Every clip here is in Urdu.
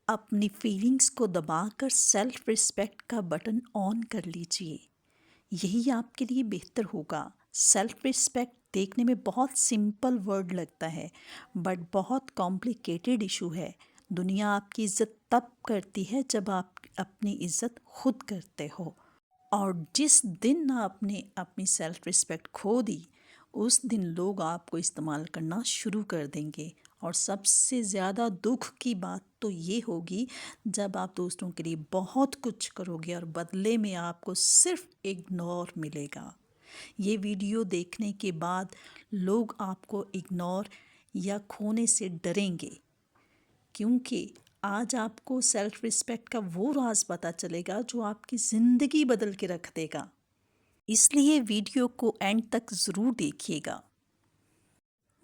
اپنی فیلنگز کو دبا کر سیلف رسپیکٹ کا بٹن آن کر لیجئے، یہی آپ کے لیے بہتر ہوگا۔ سیلف رسپیکٹ دیکھنے میں بہت سمپل ورڈ لگتا ہے بٹ بہت کمپلیکیٹڈ ایشو ہے۔ دنیا آپ کی عزت تب کرتی ہے جب آپ اپنی عزت خود کرتے ہو، اور جس دن آپ نے اپنی سیلف رسپیکٹ کھو دی اس دن لوگ آپ کو استعمال کرنا شروع کر دیں گے۔ اور سب سے زیادہ دکھ کی بات تو یہ ہوگی جب آپ دوسروں کے لیے بہت کچھ کرو گے اور بدلے میں آپ کو صرف اگنور ملے گا۔ یہ ویڈیو دیکھنے کے بعد لوگ آپ کو اگنور یا کھونے سے ڈریں گے، کیونکہ آج آپ کو سیلف رسپیکٹ کا وہ راز پتہ چلے گا جو آپ کی زندگی بدل کے رکھ دے گا۔ اس لیے ویڈیو کو اینڈ تک ضرور دیکھیے گا۔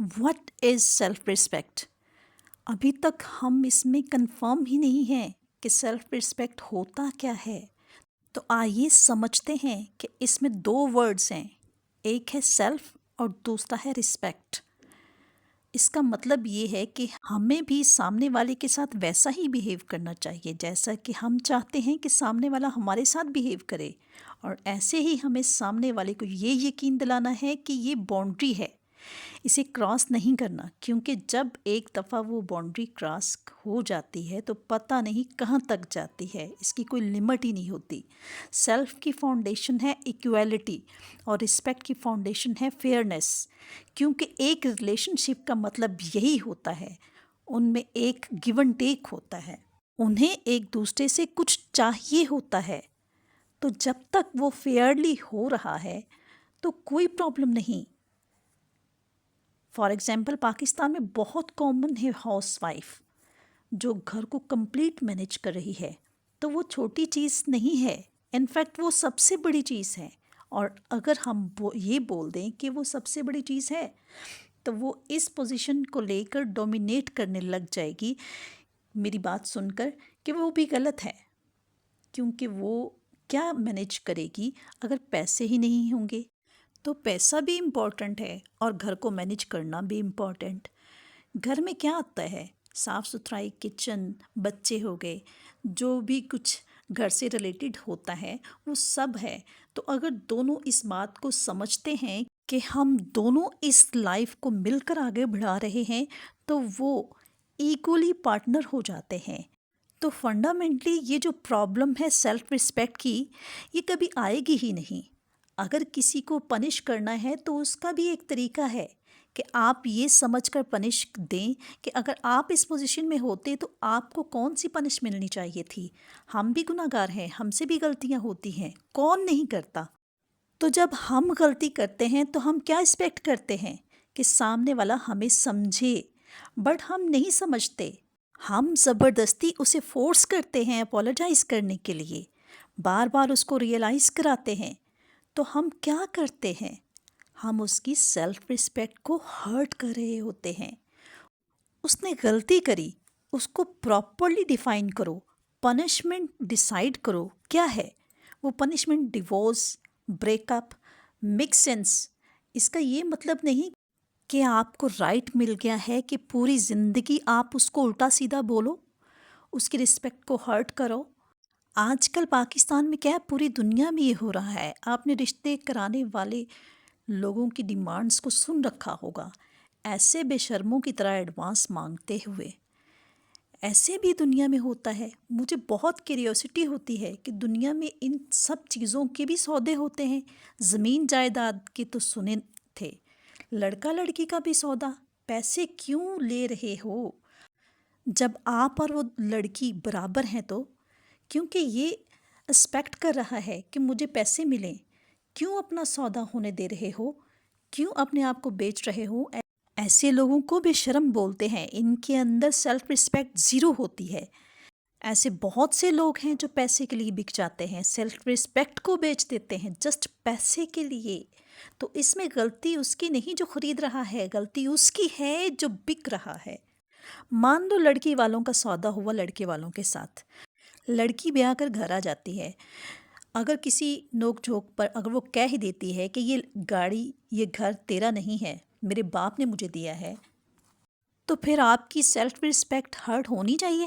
What is self respect? ابھی تک ہم اس میں کنفرم ہی نہیں ہیں کہ سیلف رسپیکٹ ہوتا کیا ہے۔ تو آئیے سمجھتے ہیں کہ اس میں دو ورڈز ہیں، ایک ہے سیلف اور دوسرا ہے رسپیکٹ۔ اس کا مطلب یہ ہے کہ ہمیں بھی سامنے والے کے ساتھ ویسا ہی بیہیو کرنا چاہیے جیسا کہ ہم چاہتے ہیں کہ سامنے والا ہمارے ساتھ بیہیو کرے، اور ایسے ہی ہمیں سامنے والے کو یہ یقین دلانا ہے کہ یہ باؤنڈری ہے، اسے کراس نہیں کرنا، کیونکہ جب ایک دفعہ وہ باؤنڈری کراس ہو جاتی ہے تو پتہ نہیں کہاں تک جاتی ہے، اس کی کوئی لمٹ ہی نہیں ہوتی۔ سیلف کی فاؤنڈیشن ہے ایکویلٹی اور رسپیکٹ کی فاؤنڈیشن ہے فیئرنیس، کیونکہ ایک ریلیشن شپ کا مطلب یہی ہوتا ہے، ان میں ایک گیو اینڈ ٹیک ہوتا ہے، انہیں ایک دوسرے سے کچھ چاہیے ہوتا ہے، تو جب تک وہ فیئرلی ہو رہا ہے تو کوئی پرابلم نہیں۔ فار ایگزامپل پاکستان میں بہت کامن ہے ہاؤس وائف جو گھر کو کمپلیٹ مینیج کر رہی ہے، تو وہ چھوٹی چیز نہیں ہے، انفیکٹ وہ سب سے بڑی چیز ہے۔ اور اگر ہم یہ بول دیں کہ وہ سب سے بڑی چیز ہے تو وہ اس پوزیشن کو لے کر ڈومینیٹ کرنے لگ جائے گی میری بات سن کر کہ وہ بھی غلط ہے، کیونکہ وہ کیا مینیج کرے گی اگر پیسے ہی نہیں ہوں گے؟ تو پیسہ بھی امپورٹنٹ ہے اور گھر کو مینیج کرنا بھی امپورٹنٹ۔ گھر میں کیا آتا ہے؟ صاف ستھرائی، کچن، بچے ہو گئے، جو بھی کچھ گھر سے ریلیٹڈ ہوتا ہے وہ سب ہے۔ تو اگر دونوں اس بات کو سمجھتے ہیں کہ ہم دونوں اس لائف کو مل کر آگے بڑھا رہے ہیں تو وہ ایکولی پارٹنر ہو جاتے ہیں۔ تو فنڈامنٹلی یہ جو پرابلم ہے سیلف رسپیکٹ کی، یہ کبھی آئے گی ہی نہیں۔ اگر کسی کو پنش کرنا ہے تو اس کا بھی ایک طریقہ ہے کہ آپ یہ سمجھ کر پنش دیں کہ اگر آپ اس پوزیشن میں ہوتے تو آپ کو کون سی پنش ملنی چاہیے تھی۔ ہم بھی گناہ گار ہیں، ہم سے بھی غلطیاں ہوتی ہیں، کون نہیں کرتا؟ تو جب ہم غلطی کرتے ہیں تو ہم کیا ایکسپیکٹ کرتے ہیں کہ سامنے والا ہمیں سمجھے، بٹ ہم نہیں سمجھتے، ہم زبردستی اسے فورس کرتے ہیں اپولوجائز کرنے کے لیے، بار بار اس کو ریئلائز کراتے ہیں۔ تو ہم کیا کرتے ہیں؟ ہم اس کی سیلف رسپیکٹ کو ہرٹ کر رہے ہوتے ہیں۔ اس نے غلطی کری، اس کو پراپرلی ڈیفائن کرو، پنشمنٹ ڈیسائیڈ کرو کیا ہے۔ وہ punishment divorce, break up, make sense. اس کا یہ مطلب نہیں کہ آپ کو رائٹ مل گیا ہے کہ پوری زندگی آپ اس کو الٹا سیدھا بولو، اس کی رسپیکٹ کو ہرٹ کرو۔ آج کل پاکستان میں کیا ہے، پوری دنیا میں یہ ہو رہا ہے۔ آپ نے رشتے کرانے والے لوگوں کی ڈیمانڈز کو سن رکھا ہوگا، ایسے بے شرموں کی طرح ایڈوانس مانگتے ہوئے۔ ایسے بھی دنیا میں ہوتا ہے۔ مجھے بہت کیوریوسٹی ہوتی ہے کہ دنیا میں ان سب چیزوں کے بھی سودے ہوتے ہیں۔ زمین جائیداد کے تو سنے تھے، لڑکا لڑکی کا بھی سودا۔ پیسے کیوں لے رہے ہو جب آپ اور وہ لڑکی برابر ہیں؟ تو کیونکہ یہ ایکسپیکٹ کر رہا ہے کہ مجھے پیسے ملیں، کیوں اپنا سودا ہونے دے رہے ہو؟ کیوں اپنے آپ کو بیچ رہے ہو؟ ایسے لوگوں کو بے شرم بولتے ہیں، ان کے اندر سیلف رسپیکٹ زیرو ہوتی ہے۔ ایسے بہت سے لوگ ہیں جو پیسے کے لیے بک جاتے ہیں، سیلف رسپیکٹ کو بیچ دیتے ہیں جسٹ پیسے کے لیے۔ تو اس میں غلطی اس کی نہیں جو خرید رہا ہے، غلطی اس کی ہے جو بک رہا ہے۔ مان لو لڑکی والوں کا سودا ہوا لڑکے والوں کے ساتھ، لڑکی بیاہ کر گھر آ جاتی ہے، اگر کسی نوک جھوک پر اگر وہ کہہ ہی دیتی ہے کہ یہ گاڑی، یہ گھر تیرا نہیں ہے، میرے باپ نے مجھے دیا ہے، تو پھر آپ کی سیلف رسپیکٹ ہرٹ ہونی چاہیے؟